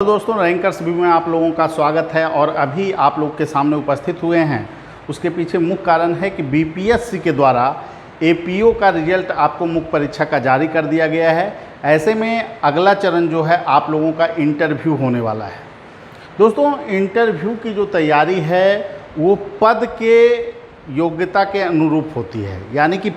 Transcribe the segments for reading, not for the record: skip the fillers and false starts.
तो दोस्तों, rankers view में आप लोगों का स्वागत है। और अभी आप लोग के सामने उपस्थित हुए हैं, उसके पीछे मुख्य कारण है कि बीपीएससी के द्वारा एपीओ का रिजल्ट आपको मुख्य परीक्षा का जारी कर दिया गया है। ऐसे में अगला चरण जो है आप लोगों का इंटरव्यू होने वाला है। दोस्तों, इंटरव्यू की जो तैयारी है वो पद के योग्यता के अनुरूप होती है, यानी कि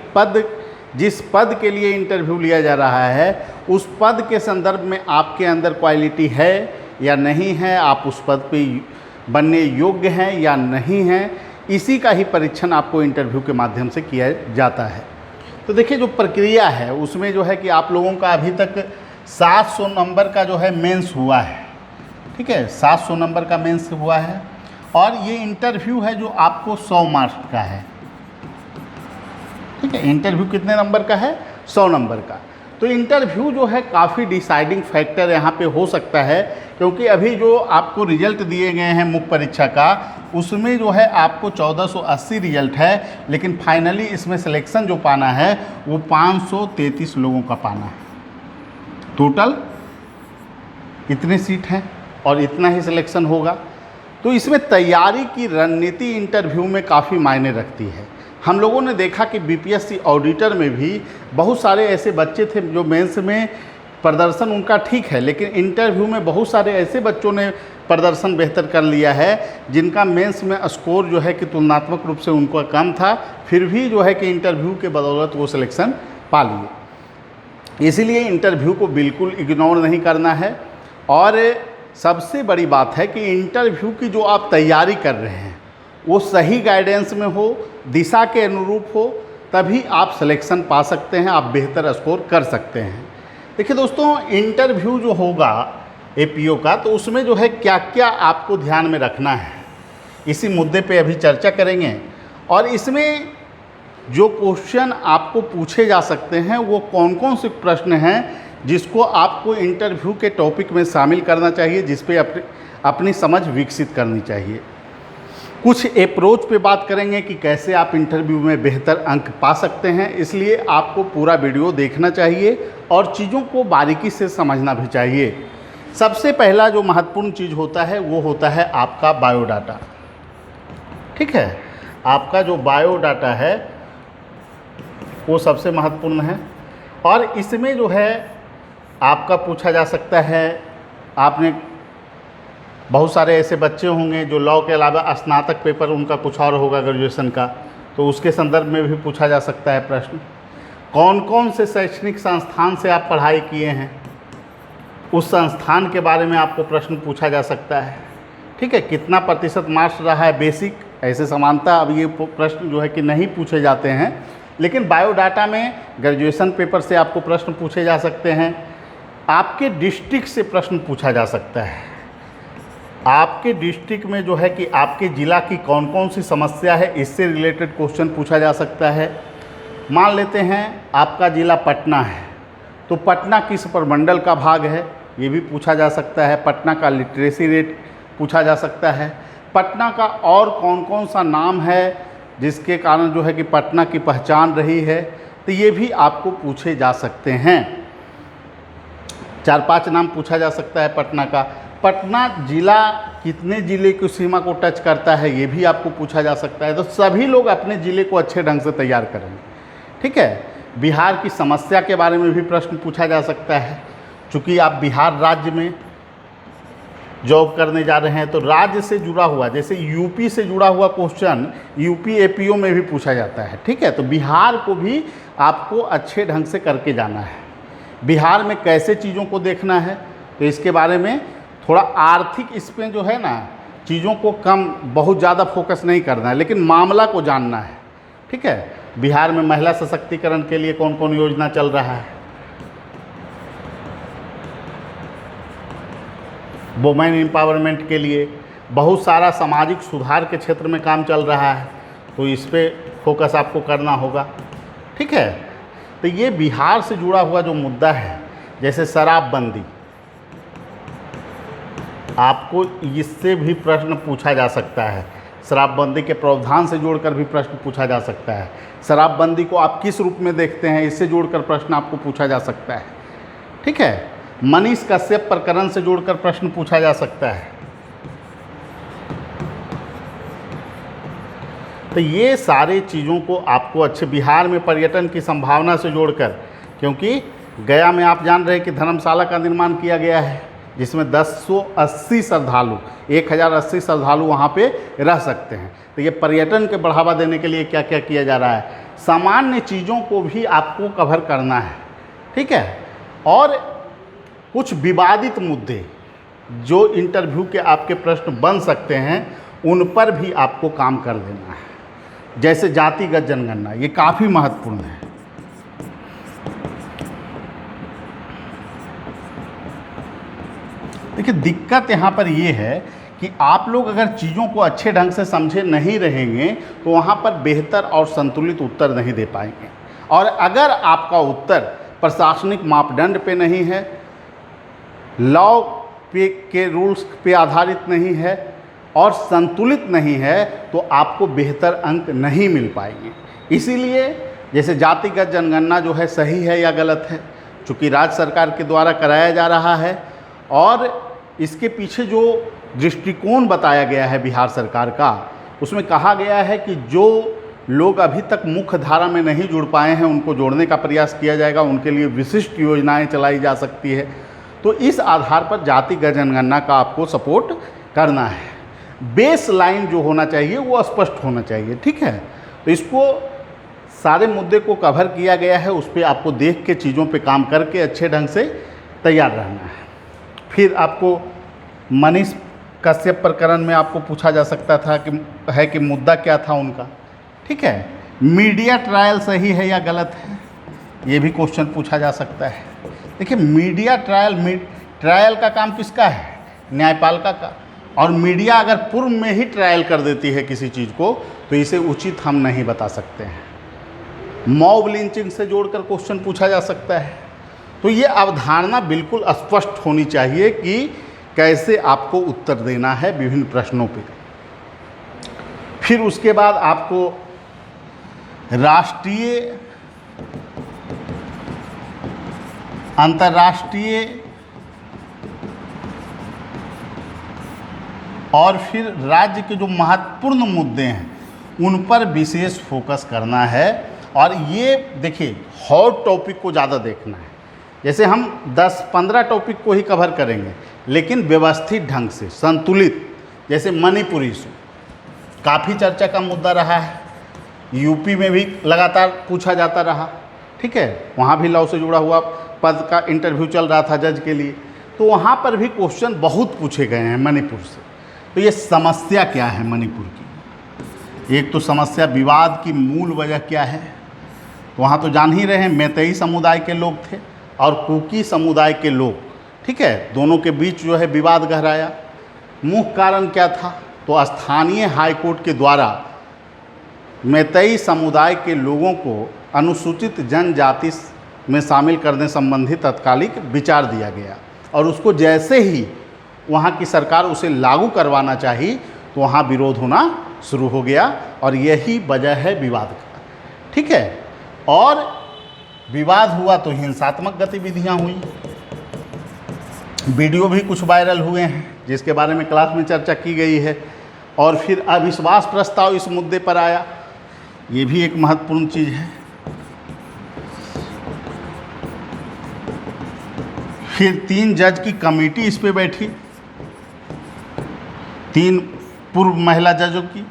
जिस पद के लिए इंटरव्यू लिया जा रहा है उस पद के संदर्भ में आपके अंदर क्वालिटी है या नहीं है, आप उस पद पे बनने योग्य हैं या नहीं हैं, इसी का ही परीक्षण आपको इंटरव्यू के माध्यम से किया जाता है। तो देखिए, जो प्रक्रिया है उसमें जो है कि आप लोगों का अभी तक 700 नंबर का जो है मेंस हुआ है। ठीक है, 700 नंबर का मेंस हुआ है और ये इंटरव्यू है जो आपको 100 मार्क्स का है। ठीक है, इंटरव्यू कितने नंबर का है? 100 नंबर का। तो इंटरव्यू जो है काफ़ी डिसाइडिंग फैक्टर यहाँ पे हो सकता है, क्योंकि अभी जो आपको रिजल्ट दिए गए हैं मुख्य परीक्षा का, उसमें जो है आपको 1480 रिजल्ट है, लेकिन फाइनली इसमें सिलेक्शन जो पाना है वो 533 लोगों का पाना है। टोटल इतने सीट हैं और इतना ही सिलेक्शन होगा। तो इसमें तैयारी की रणनीति इंटरव्यू में काफ़ी मायने रखती है। हम लोगों ने देखा कि बीपीएससी ऑडिटर में भी बहुत सारे ऐसे बच्चे थे जो मेंस में प्रदर्शन उनका ठीक है, लेकिन इंटरव्यू में बहुत सारे ऐसे बच्चों ने प्रदर्शन बेहतर कर लिया है जिनका मेंस में स्कोर जो है कि तुलनात्मक रूप से उनका कम था, फिर भी जो है कि इंटरव्यू के बदौलत वो सिलेक्शन पा लिए। इसीलिए इंटरव्यू को बिल्कुल इग्नोर नहीं करना है। और सबसे बड़ी बात है कि इंटरव्यू की जो आप तैयारी कर रहे हैं वो सही गाइडेंस में हो, दिशा के अनुरूप हो, तभी आप सिलेक्शन पा सकते हैं, आप बेहतर स्कोर कर सकते हैं। देखिए दोस्तों, इंटरव्यू जो होगा एपीओ का, तो उसमें जो है क्या क्या आपको ध्यान में रखना है, इसी मुद्दे पे अभी चर्चा करेंगे। और इसमें जो क्वेश्चन आपको पूछे जा सकते हैं वो कौन कौन से प्रश्न हैं जिसको आपको इंटरव्यू के टॉपिक में शामिल करना चाहिए, जिस पे अपनी समझ विकसित करनी चाहिए। कुछ अप्रोच पे बात करेंगे कि कैसे आप इंटरव्यू में बेहतर अंक पा सकते हैं, इसलिए आपको पूरा वीडियो देखना चाहिए और चीज़ों को बारीकी से समझना भी चाहिए। सबसे पहला जो महत्वपूर्ण चीज़ होता है वो होता है आपका बायोडाटा। ठीक है, आपका जो बायोडाटा है वो सबसे महत्वपूर्ण है। और इसमें जो है आपका पूछा जा सकता है, आपने बहुत सारे ऐसे बच्चे होंगे जो लॉ के अलावा स्नातक पेपर उनका कुछ और होगा ग्रेजुएशन का, तो उसके संदर्भ में भी पूछा जा सकता है प्रश्न। कौन कौन से शैक्षणिक संस्थान से आप पढ़ाई किए हैं, उस संस्थान के बारे में आपको प्रश्न पूछा जा सकता है। ठीक है, कितना प्रतिशत मार्क्स रहा है बेसिक, ऐसे समानता अब ये प्रश्न जो है कि नहीं पूछे जाते हैं, लेकिन बायोडाटा में ग्रेजुएशन पेपर से आपको प्रश्न पूछे जा सकते हैं। आपके डिस्ट्रिक्ट से प्रश्न पूछा जा सकता है। आपके डिस्ट्रिक्ट में जो है कि आपके ज़िला की कौन कौन सी समस्या है, इससे रिलेटेड क्वेश्चन पूछा जा सकता है। मान लेते हैं आपका ज़िला पटना है, तो पटना किस प्रमंडल का भाग है, ये भी पूछा जा सकता है। पटना का लिटरेसी रेट पूछा जा सकता है। पटना का और कौन कौन सा नाम है जिसके कारण जो है कि पटना की पहचान रही है, तो ये भी आपको पूछे जा सकते हैं। 4-5 नाम पूछा जा सकता है पटना का। पटना जिला कितने ज़िले की सीमा को टच करता है, ये भी आपको पूछा जा सकता है। तो सभी लोग अपने ज़िले को अच्छे ढंग से तैयार करेंगे। ठीक है, बिहार की समस्या के बारे में भी प्रश्न पूछा जा सकता है। चूँकि आप बिहार राज्य में जॉब करने जा रहे हैं, तो राज्य से जुड़ा हुआ, जैसे यूपी से जुड़ा हुआ क्वेश्चन यूपी एपीओ में भी पूछा जाता है। ठीक है, तो बिहार को भी आपको अच्छे ढंग से करके जाना है। बिहार में कैसे चीज़ों को देखना है, तो इसके बारे में थोड़ा आर्थिक इसमें जो है ना चीज़ों को कम बहुत ज़्यादा फोकस नहीं करना है, लेकिन मामला को जानना है। ठीक है, बिहार में महिला सशक्तिकरण के लिए कौन कौन योजना चल रहा है, वुमेन एम्पावरमेंट के लिए बहुत सारा सामाजिक सुधार के क्षेत्र में काम चल रहा है, तो इस पे फोकस आपको करना होगा। ठीक है, तो ये बिहार से जुड़ा हुआ जो मुद्दा है, जैसे शराबबंदी, आपको इससे भी प्रश्न पूछा जा सकता है। शराबबंदी के प्रावधान से जोड़कर भी प्रश्न पूछा जा सकता है। शराबबंदी को आप किस रूप में देखते हैं, इससे जोड़कर प्रश्न आपको पूछा जा सकता है। ठीक है, मनीष कश्यप प्रकरण से जोड़कर प्रश्न पूछा जा सकता है। तो ये सारे चीज़ों को आपको अच्छे, बिहार में पर्यटन की संभावना से जोड़कर, क्योंकि गया में आप जान रहे हैं कि धर्मशाला का निर्माण किया गया है जिसमें 1080 श्रद्धालु 1080 श्रद्धालु वहाँ पे रह सकते हैं। तो ये पर्यटन के बढ़ावा देने के लिए क्या क्या किया जा रहा है, सामान्य चीज़ों को भी आपको कवर करना है, ठीक है। और कुछ विवादित मुद्दे जो इंटरव्यू के आपके प्रश्न बन सकते हैं उन पर भी आपको काम कर देना है, जैसे जातिगत जनगणना, ये काफ़ी महत्वपूर्ण है। देखिए दिक्कत यहाँ पर ये है कि आप लोग अगर चीज़ों को अच्छे ढंग से समझे नहीं रहेंगे तो वहाँ पर बेहतर और संतुलित उत्तर नहीं दे पाएंगे। और अगर आपका उत्तर प्रशासनिक मापदंड पे नहीं है, लॉ पे के रूल्स पे आधारित नहीं है और संतुलित नहीं है, तो आपको बेहतर अंक नहीं मिल पाएंगे। इसीलिए जैसे जातिगत जनगणना जो है सही है या गलत है, चूँकि राज्य सरकार के द्वारा कराया जा रहा है और इसके पीछे जो दृष्टिकोण बताया गया है बिहार सरकार का, उसमें कहा गया है कि जो लोग अभी तक मुख्य धारा में नहीं जुड़ पाए हैं उनको जोड़ने का प्रयास किया जाएगा, उनके लिए विशिष्ट योजनाएं चलाई जा सकती है। तो इस आधार पर जातिगत जनगणना का आपको सपोर्ट करना है। बेस लाइन जो होना चाहिए वो स्पष्ट होना चाहिए, ठीक है। तो इसको सारे मुद्दे को कवर किया गया है, उस पर आपको देख के चीज़ों पे काम करके अच्छे ढंग से तैयार रहना है। फिर आपको मनीष कश्यप प्रकरण में आपको पूछा जा सकता था कि मुद्दा क्या था उनका, ठीक है। मीडिया ट्रायल सही है या गलत है, ये भी क्वेश्चन पूछा जा सकता है। देखिए मीडिया ट्रायल का काम किसका है, न्यायपालिका का। और मीडिया अगर पूर्व में ही ट्रायल कर देती है किसी चीज़ को तो इसे उचित हम नहीं बता सकते हैं। मॉब लिंचिंग से जोड़कर क्वेश्चन पूछा जा सकता है। तो ये अवधारणा बिल्कुल स्पष्ट होनी चाहिए कि कैसे आपको उत्तर देना है विभिन्न प्रश्नों पे। फिर उसके बाद आपको राष्ट्रीय, अंतर्राष्ट्रीय और फिर राज्य के जो महत्वपूर्ण मुद्दे हैं उन पर विशेष फोकस करना है। और ये देखिए हॉट टॉपिक को ज़्यादा देखना है। जैसे हम 10-15 टॉपिक को ही कवर करेंगे लेकिन व्यवस्थित ढंग से, संतुलित। जैसे मणिपुर इशू काफ़ी चर्चा का मुद्दा रहा है, यूपी में भी लगातार पूछा जाता रहा, ठीक है। वहाँ भी लॉ से जुड़ा हुआ पद का इंटरव्यू चल रहा था जज के लिए, तो वहाँ पर भी क्वेश्चन बहुत पूछे गए हैं मणिपुर से। तो ये समस्या क्या है मणिपुर की, एक तो समस्या विवाद की मूल वजह क्या है, वहाँ तो जान ही रहे हैं मैतेई समुदाय के लोग थे और कुकी समुदाय के लोग, ठीक है। दोनों के बीच जो है विवाद गहराया। मुख्य कारण क्या था, तो स्थानीय हाईकोर्ट के द्वारा मैतेई समुदाय के लोगों को अनुसूचित जनजाति में शामिल करने संबंधी तत्कालिक विचार दिया गया और उसको जैसे ही वहाँ की सरकार उसे लागू करवाना चाहिए तो वहाँ विरोध होना शुरू हो गया और यही वजह है विवाद का, ठीक है। और विवाद हुआ तो हिंसात्मक गतिविधियाँ हुई, वीडियो भी कुछ वायरल हुए हैं जिसके बारे में क्लास में चर्चा की गई है। और फिर अविश्वास प्रस्ताव इस मुद्दे पर आया, ये भी एक महत्वपूर्ण चीज़ है। फिर 3 जज की कमेटी इस पे बैठी, 3 पूर्व महिला जजों की,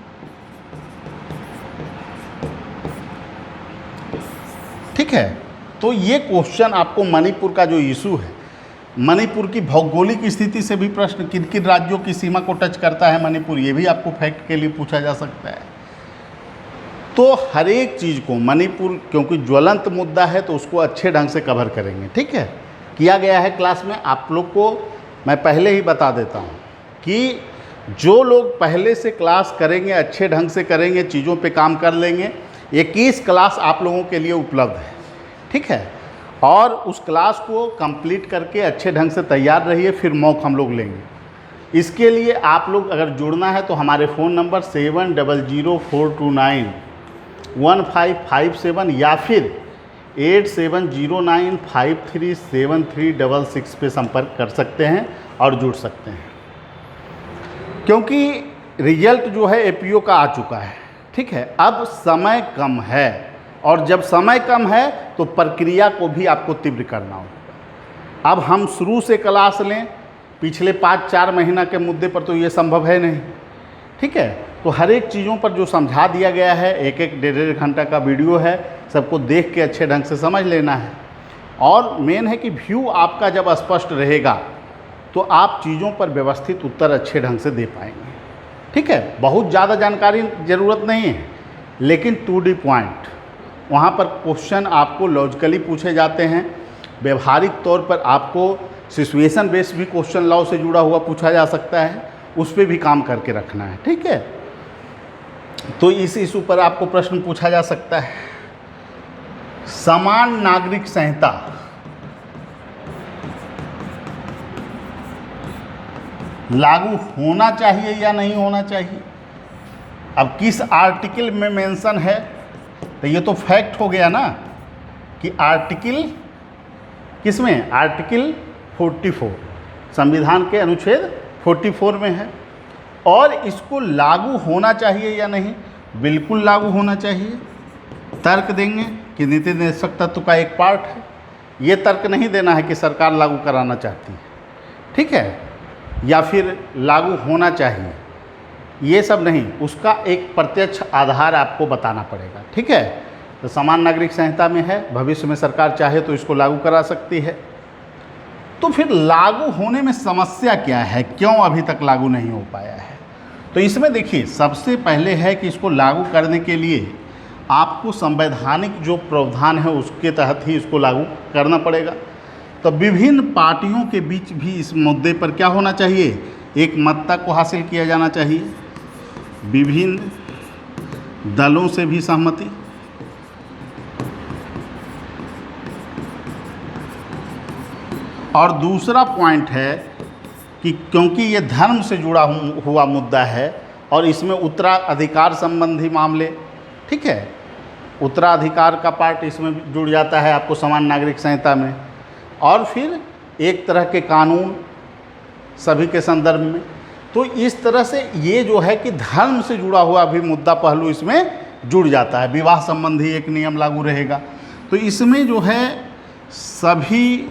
ठीक है। तो ये क्वेश्चन आपको मणिपुर का जो इशू है, मणिपुर की भौगोलिक स्थिति से भी प्रश्न, किन किन राज्यों की सीमा को टच करता है मणिपुर, ये भी आपको फैक्ट के लिए पूछा जा सकता है। तो हर एक चीज़ को मणिपुर क्योंकि ज्वलंत मुद्दा है तो उसको अच्छे ढंग से कवर करेंगे, ठीक है। किया गया है क्लास में, आप लोग को मैं पहले ही बता देता हूँ कि जो लोग पहले से क्लास करेंगे, अच्छे ढंग से करेंगे, चीज़ों पे काम कर लेंगे, 21 क्लास आप लोगों के लिए उपलब्ध है, ठीक है। और उस क्लास को कंप्लीट करके अच्छे ढंग से तैयार रहिए, फिर मॉक हम लोग लेंगे। इसके लिए आप लोग अगर जुड़ना है तो हमारे फ़ोन नंबर 7004291557 या फिर 8709537366 पे संपर्क कर सकते हैं और जुड़ सकते हैं, क्योंकि रिजल्ट जो है एपीओ का आ चुका है। ठीक है, अब समय कम है, और जब समय कम है तो प्रक्रिया को भी आपको तीव्र करना होगा। अब हम शुरू से क्लास लें पिछले 5-4 महीना के मुद्दे पर, तो ये संभव है नहीं। ठीक है, तो हर एक चीज़ों पर जो समझा दिया गया है, एक 1-1.5 घंटा का वीडियो है, सबको देख के अच्छे ढंग से समझ लेना है। और मेन है कि व्यू आपका जब स्पष्ट रहेगा तो आप चीज़ों पर व्यवस्थित उत्तर अच्छे ढंग से दे पाएंगे। ठीक है, बहुत ज़्यादा जानकारी ज़रूरत नहीं है, लेकिन टू दी पॉइंट। वहाँ पर क्वेश्चन आपको लॉजिकली पूछे जाते हैं, व्यवहारिक तौर पर आपको सिचुएशन बेस्ड भी क्वेश्चन लॉ से जुड़ा हुआ पूछा जा सकता है, उस पर भी काम करके रखना है। ठीक है, तो इस इशू पर आपको प्रश्न पूछा जा सकता है। समान नागरिक संहिता लागू होना चाहिए या नहीं होना चाहिए? अब किस आर्टिकल में मेंशन है, तो ये तो फैक्ट हो गया ना कि आर्टिकल किस में, आर्टिकल 44 संविधान के अनुच्छेद 44 में है। और इसको लागू होना चाहिए या नहीं? बिल्कुल लागू होना चाहिए। तर्क देंगे कि नीति निर्देशक तत्व का एक पार्ट है, ये तर्क नहीं देना है कि सरकार लागू कराना चाहती है। ठीक है, या फिर लागू होना चाहिए, ये सब नहीं, उसका एक प्रत्यक्ष आधार आपको बताना पड़ेगा। ठीक है, तो समान नागरिक संहिता में है, भविष्य में सरकार चाहे तो इसको लागू करा सकती है। तो फिर लागू होने में समस्या क्या है, क्यों अभी तक लागू नहीं हो पाया है? तो इसमें देखिए, सबसे पहले है कि इसको लागू करने के लिए आपको संवैधानिक जो प्रावधान है उसके तहत ही इसको लागू करना पड़ेगा। तो विभिन्न पार्टियों के बीच भी इस मुद्दे पर क्या होना चाहिए, एक मत्ता को हासिल किया जाना चाहिए, विभिन्न दलों से भी सहमति, और दूसरा पॉइंट है कि क्योंकि ये धर्म से जुड़ा हुआ मुद्दा है और इसमें उत्तराधिकार संबंधी मामले, ठीक है, उत्तराधिकार का पार्ट इसमें जुड़ जाता है आपको समान नागरिक संहिता में, और फिर एक तरह के कानून सभी के संदर्भ में। तो इस तरह से ये जो है कि धर्म से जुड़ा हुआ भी मुद्दा पहलू इसमें जुड़ जाता है। विवाह संबंधी एक नियम लागू रहेगा, तो इसमें जो है सभी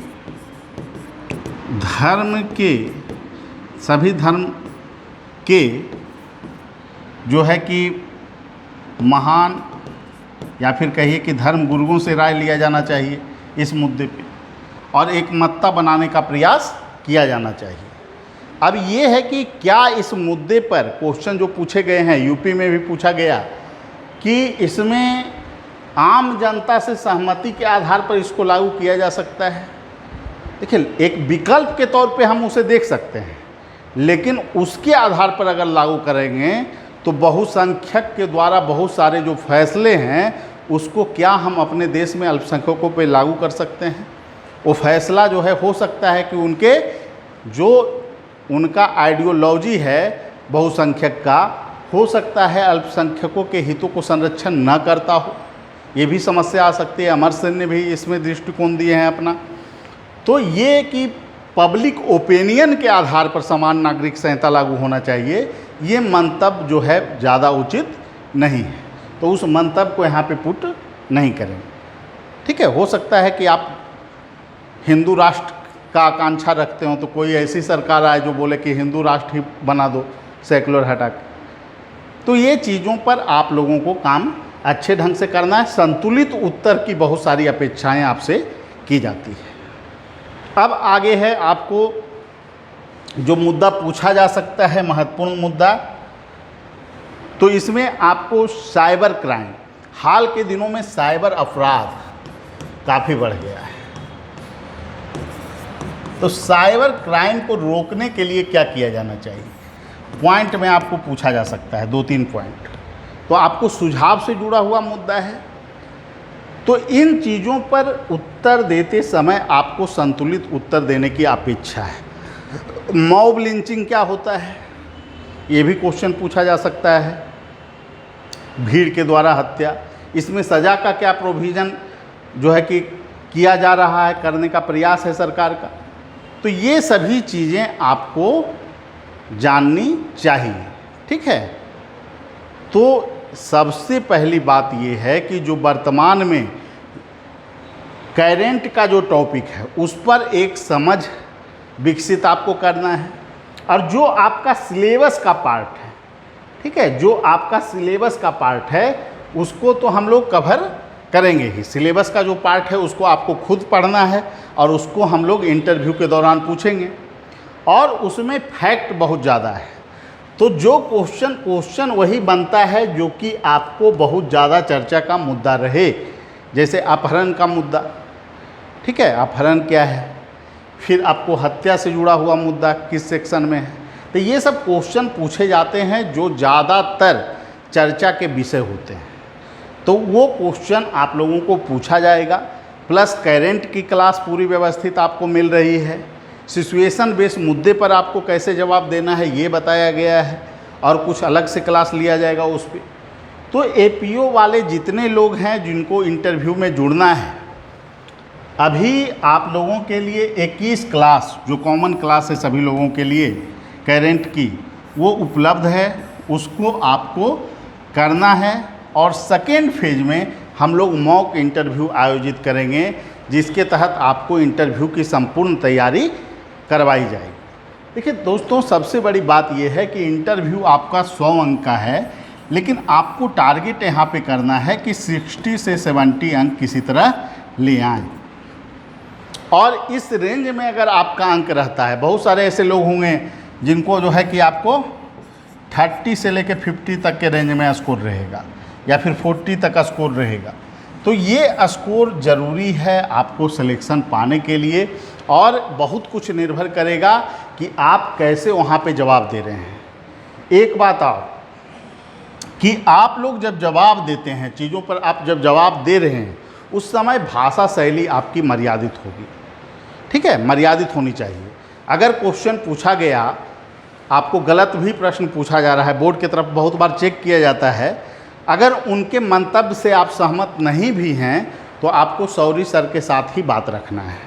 धर्म के जो है कि महान या फिर कहिए कि धर्म गुरुओं से राय लिया जाना चाहिए इस मुद्दे पे, और एक मत्ता बनाने का प्रयास किया जाना चाहिए। अब ये है कि क्या इस मुद्दे पर क्वेश्चन जो पूछे गए हैं, यूपी में भी पूछा गया कि इसमें आम जनता से सहमति के आधार पर इसको लागू किया जा सकता है। देखिए, एक विकल्प के तौर पे हम उसे देख सकते हैं, लेकिन उसके आधार पर अगर लागू करेंगे तो बहुसंख्यक के द्वारा बहुत सारे जो फैसले हैं उसको क्या हम अपने देश में अल्पसंख्यकों पे लागू कर सकते हैं? वो फैसला जो है हो सकता है कि उनका आइडियोलॉजी है बहुसंख्यक का, हो सकता है अल्पसंख्यकों के हितों को संरक्षण न करता हो, ये भी समस्या आ सकती है। अमर सेन ने भी इसमें दृष्टिकोण दिए हैं अपना। तो ये कि पब्लिक ओपिनियन के आधार पर समान नागरिक संहिता लागू होना चाहिए, ये मंतव्य जो है ज़्यादा उचित नहीं है, तो उस मंतव्य को यहाँ पे पुट नहीं करेंगे। ठीक है, हो सकता है कि आप हिंदू राष्ट्र का आकांक्षा रखते हो तो कोई ऐसी सरकार आए जो बोले कि हिंदू राष्ट्र ही बना दो सेकुलर हटा के। तो ये चीज़ों पर आप लोगों को काम अच्छे ढंग से करना है। संतुलित उत्तर की बहुत सारी अपेक्षाएं आपसे की जाती है। अब आगे है आपको जो मुद्दा पूछा जा सकता है, महत्वपूर्ण मुद्दा, तो इसमें आपको साइबर क्राइम, हाल के दिनों में साइबर अपराध काफ़ी बढ़ गया है, तो साइबर क्राइम को रोकने के लिए क्या किया जाना चाहिए, पॉइंट में आपको पूछा जा सकता है, 2-3 पॉइंट। तो आपको सुझाव से जुड़ा हुआ मुद्दा है, तो इन चीज़ों पर उत्तर देते समय आपको संतुलित उत्तर देने की अपेक्षा है। मॉब लिंचिंग क्या होता है, ये भी क्वेश्चन पूछा जा सकता है। भीड़ के द्वारा हत्या, इसमें सज़ा का क्या प्रोविज़न जो है कि किया जा रहा है, करने का प्रयास है सरकार का। तो ये सभी चीज़ें आपको जाननी चाहिए, ठीक है। तो सबसे पहली बात ये है कि जो वर्तमान में करेंट का जो टॉपिक है उस पर एक समझ विकसित आपको करना है, और जो आपका सिलेबस का पार्ट है, ठीक है, जो आपका सिलेबस का पार्ट है उसको तो हम लोग कवर करेंगे ही। सिलेबस का जो पार्ट है उसको आपको खुद पढ़ना है और उसको हम लोग इंटरव्यू के दौरान पूछेंगे, और उसमें फैक्ट बहुत ज़्यादा है। तो जो क्वेश्चन वही बनता है जो कि आपको बहुत ज़्यादा चर्चा का मुद्दा रहे, जैसे अपहरण का मुद्दा, ठीक है, अपहरण क्या है, फिर आपको हत्या से जुड़ा हुआ मुद्दा किस सेक्शन में है। तो ये सब क्वेश्चन पूछे जाते हैं जो ज़्यादातर चर्चा के विषय होते हैं, तो वो क्वेश्चन आप लोगों को पूछा जाएगा। प्लस करेंट की क्लास पूरी व्यवस्थित आपको मिल रही है, सिचुएशन बेस्ड मुद्दे पर आपको कैसे जवाब देना है ये बताया गया है, और कुछ अलग से क्लास लिया जाएगा उस पर। तो एपीओ वाले जितने लोग हैं जिनको इंटरव्यू में जुड़ना है, अभी आप लोगों के लिए 21 क्लास जो कॉमन क्लास है सभी लोगों के लिए करेंट की, वो उपलब्ध है, उसको आपको करना है। और सेकेंड फेज में हम लोग मॉक इंटरव्यू आयोजित करेंगे, जिसके तहत आपको इंटरव्यू की संपूर्ण तैयारी करवाई जाएगी। देखिए दोस्तों, सबसे बड़ी बात यह है कि इंटरव्यू आपका 100 अंक का है, लेकिन आपको टारगेट यहाँ पे करना है कि 60 से 70 अंक किसी तरह ले आएँ। और इस रेंज में अगर आपका अंक रहता है, बहुत सारे ऐसे लोग होंगे जिनको जो है कि आपको 30 से लेकर 50 तक के रेंज में स्कोर रहेगा, या फिर 40 तक स्कोर रहेगा। तो ये स्कोर ज़रूरी है आपको सिलेक्शन पाने के लिए, और बहुत कुछ निर्भर करेगा कि आप कैसे वहाँ पे जवाब दे रहे हैं। एक बात और कि आप लोग जब जवाब देते हैं, चीज़ों पर आप जब जवाब दे रहे हैं, उस समय भाषा शैली आपकी मर्यादित होगी, ठीक है, मर्यादित होनी चाहिए। अगर क्वेश्चन पूछा गया, आपको गलत भी प्रश्न पूछा जा रहा है, बोर्ड की तरफ बहुत बार चेक किया जाता है, अगर उनके मंतव्य से आप सहमत नहीं भी हैं तो आपको सॉरी सर के साथ ही बात रखना है।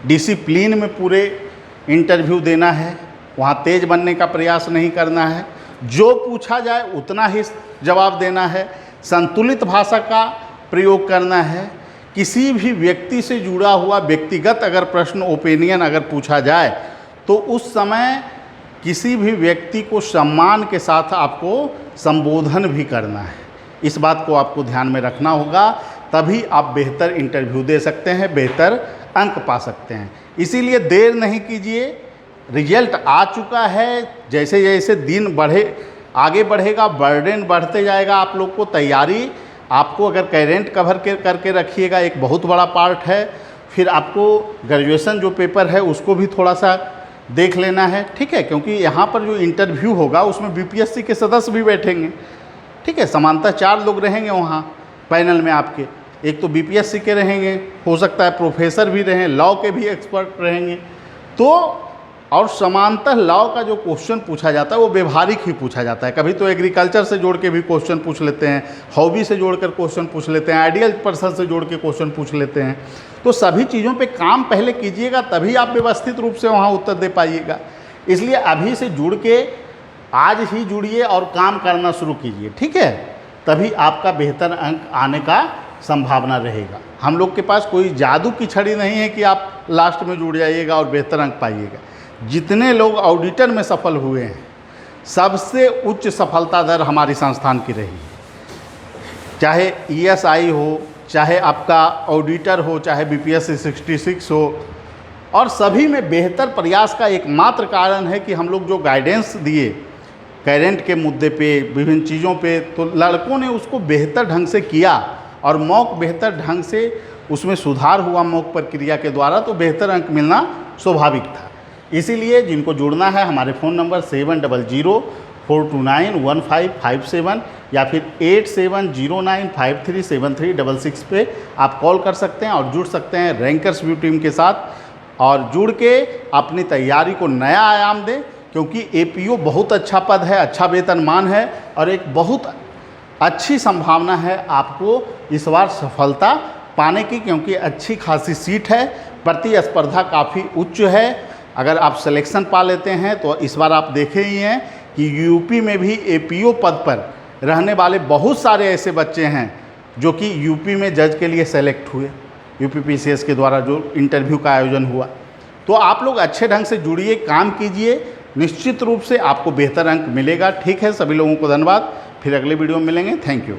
डिसिप्लिन में पूरे इंटरव्यू देना है, वहाँ तेज बनने का प्रयास नहीं करना है, जो पूछा जाए उतना ही जवाब देना है, संतुलित भाषा का प्रयोग करना है। किसी भी व्यक्ति से जुड़ा हुआ व्यक्तिगत अगर प्रश्न, ओपिनियन अगर पूछा जाए तो उस समय किसी भी व्यक्ति को सम्मान के साथ आपको संबोधन भी करना है। इस बात को आपको ध्यान में रखना होगा, तभी आप बेहतर इंटरव्यू दे सकते हैं, बेहतर अंक पा सकते हैं। इसीलिए देर नहीं कीजिए, रिजल्ट आ चुका है। जैसे जैसे दिन आगे बढ़ेगा, बर्डन बढ़ते जाएगा आप लोग को। तैयारी आपको अगर करेंट कवर करके रखिएगा, एक बहुत बड़ा पार्ट है। फिर आपको ग्रेजुएशन जो पेपर है उसको भी थोड़ा सा देख लेना है, ठीक है, क्योंकि यहाँ पर जो इंटरव्यू होगा उसमें बीपीएससी के सदस्य भी बैठेंगे, ठीक है। समानतः 4 लोग रहेंगे वहाँ पैनल में आपके, एक तो बीपीएससी के रहेंगे, हो सकता है प्रोफेसर भी रहें, लॉ के भी एक्सपर्ट रहेंगे। तो और समानतः लॉ का जो क्वेश्चन पूछा जाता है वो व्यवहारिक ही पूछा जाता है। कभी तो एग्रीकल्चर से जोड़ के भी क्वेश्चन पूछ लेते हैं, हॉबी से जोड़कर क्वेश्चन पूछ लेते हैं, आइडियल पर्सन से जोड़ के क्वेश्चन पूछ लेते हैं। तो सभी चीज़ों पे काम पहले कीजिएगा, तभी आप व्यवस्थित रूप से वहाँ उत्तर दे पाइएगा। इसलिए अभी से जुड़ के आज ही जुड़िए और काम करना शुरू कीजिए, ठीक है, तभी आपका बेहतर अंक आने का संभावना रहेगा। हम लोग के पास कोई जादू की छड़ी नहीं है कि आप लास्ट में जुड़ जाइएगा और बेहतर अंक पाइएगा। जितने लोग ऑडिटर में सफल हुए हैं, सबसे उच्च सफलता दर हमारी संस्थान की रही है। चाहे ESI हो, चाहे आपका ऑडिटर हो, चाहे BPSC 66 हो, और सभी में बेहतर प्रयास का एकमात्र कारण है कि हम लोग जो गाइडेंस दिए करेंट के मुद्दे पे, विभिन्न चीज़ों पे, तो लड़कों ने उसको बेहतर ढंग से किया और मॉक बेहतर ढंग से उसमें सुधार हुआ मॉक प्रक्रिया के द्वारा, तो बेहतर अंक मिलना स्वाभाविक था। इसीलिए जिनको जुड़ना है, हमारे फ़ोन नंबर 7004291557 या फिर 8709537366 पे आप कॉल कर सकते हैं और जुड़ सकते हैं रैंकर्स व्यू टीम के साथ, और जुड़ के अपनी तैयारी को नया आयाम दें, क्योंकि APO बहुत अच्छा पद है, अच्छा वेतनमान है, और एक बहुत अच्छी संभावना है आपको इस बार सफलता पाने की, क्योंकि अच्छी खासी सीट है, प्रतिस्पर्धा काफ़ी उच्च है। अगर आप सिलेक्शन पा लेते हैं तो इस बार आप देखे ही हैं कि यूपी में भी एपीओ पद पर रहने वाले बहुत सारे ऐसे बच्चे हैं जो कि यूपी में जज के लिए सेलेक्ट हुए, यूपी पीसीएस के द्वारा जो इंटरव्यू का आयोजन हुआ। तो आप लोग अच्छे ढंग से जुड़िए, काम कीजिए, निश्चित रूप से आपको बेहतर अंक मिलेगा। ठीक है, सभी लोगों को धन्यवाद। फिर अगले वीडियो में मिलेंगे। Thank you.